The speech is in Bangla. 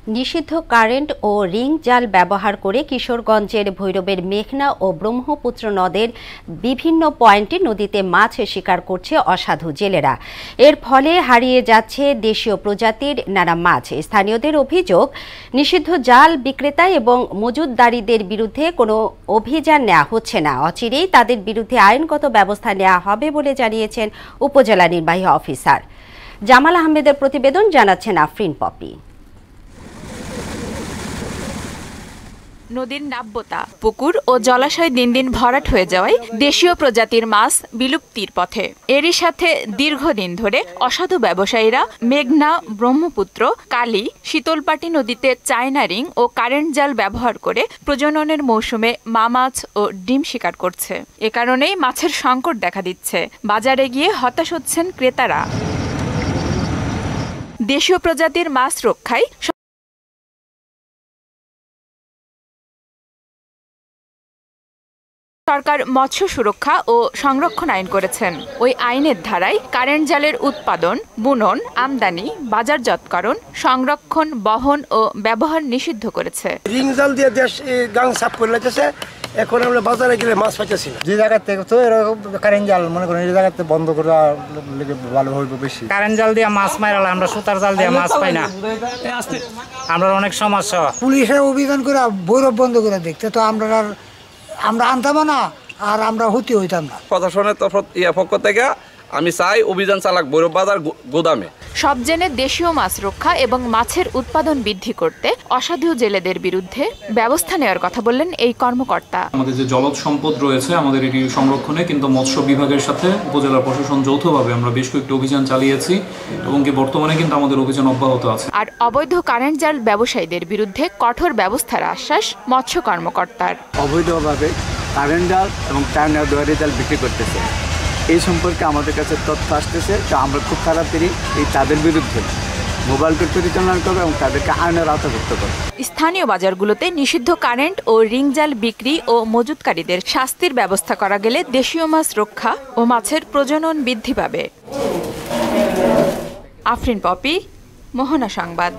নিষিদ্ধ কারেন্ট ও রিং জাল ব্যবহার করে কিশোরগঞ্জের ভৈরবের মেঘনা ও ব্রহ্মপুত্র নদের বিভিন্ন পয়েন্টে নদীতে মাছ শিকার করছে অসাধু জেলেরা। এর ফলে হারিয়ে যাচ্ছে দেশীয় প্রজাতির নানা মাছ। স্থানীয়দের অভিযোগ, নিষিদ্ধ জাল বিক্রেতা এবং মজুতদারীদের বিরুদ্ধে কোনো অভিযান নেওয়া হচ্ছে না। অচিরেই তাদের বিরুদ্ধে আইনগত ব্যবস্থা নেওয়া হবে বলে জানিয়েছেন উপজেলা নির্বাহী অফিসার। জামাল আহমেদের প্রতিবেদন, জানাচ্ছেন আফরিন পপি। নদীর নাব্যতা, পুকুর ও জলাশয় দিন দিন ভরাট হয়ে যাওয়ায় দেশীয় প্রজাতির মাছ বিলুপ্তির পথে। এরই সাথে দীর্ঘদিন ধরে অসাধু ব্যবসায়ীরা মেঘনা, ব্রহ্মপুত্র, কালী, শীতলপাটি নদীতে চায়না রিং ও কারেন্ট জাল ব্যবহার করে প্রজননের মৌসুমে মা মাছ ও ডিম শিকার করছে। এ কারণেই মাছের সংকট দেখা দিচ্ছে। বাজারে গিয়ে হতাশ হচ্ছেন ক্রেতারা। দেশীয় প্রজাতির মাছ রক্ষায় সরকার মৎস্য সুরক্ষা ও সংরক্ষণ আইন করেছেন। ওই আইনের ধারায় কারেন্ট জালের উৎপাদন, বুনন, আমদানি, বাজারজাতকরণ, সংরক্ষণ, বহন ও ব্যবহার নিষিদ্ধ করেছে। রিং জাল দিয়ে দেশ গাং সাফ করে লাগতেছে। এখন আমরা বাজারে গেলে মাছ পাইতেছি না। যে জায়গা থেকে তো এরকম কারেন্ট জাল মনে করেন এই জায়গাতে বন্ধ করে ভালো হইবে বেশি। কারেন্ট জাল দিয়ে মাছ মারালে আমরা সুতার জাল দিয়ে মাছ পাই না, আমরা অনেক সমস্যা। পুলিশের অভিযান করে ভৈরব বন্ধ করে দেখতে তো আমরা আনতাম না, আর আমরা হতে হইতাম না। প্রশাসনের পক্ষ থেকে আমি চাই অভিযান চালাক ভৈরব বাজার গোদামে। সব জেনে দেশীয় মাছ রক্ষা এবং মাছের উৎপাদন বৃদ্ধি করতে অসাধু জেলেদের বিরুদ্ধে ব্যবস্থা নেওয়ার কথা বললেন এই কর্মকর্তা। আমাদের যে জলজ সম্পদ রয়েছে আমাদের এটি সংরক্ষণে কিন্তু মৎস্য বিভাগের সাথে উপজেলা প্রশাসন যৌথভাবে আমরা বেশ কয়েকটি অভিযান চালিয়েছি এবং বর্তমানে কিন্তু আমাদের অভিযান অব্যাহত আছে। আর অবৈধ কারেন্ট জাল ব্যবসায়ীদের বিরুদ্ধে কঠোর ব্যবস্থার আশ্বাস মৎস্য কর্মকর্তার। অবৈধভাবে কারেন্ট জাল এবং চায়না দুয়ারি জাল বিক্রি করতেছে, এই সম্পর্কে আমাদের কাছে তথ্য আসতেছে। তো আমরা খুব তাড়াতাড়ি তাদের বিরুদ্ধে মোবাইল কোর্ট পরিচালনা করবো এবং তাদেরকে আইনের আওতাভুক্ত করবো। স্থানীয় বাজারগুলোতে নিষিদ্ধ কারেন্ট ও রিং জাল বিক্রি ও মজুতকারীদের শাস্তির ব্যবস্থা করা গেলে দেশীয় মাছ রক্ষা ও মাছের প্রজনন বৃদ্ধি পাবে। আফরিন পপি, মোহনা সংবাদ।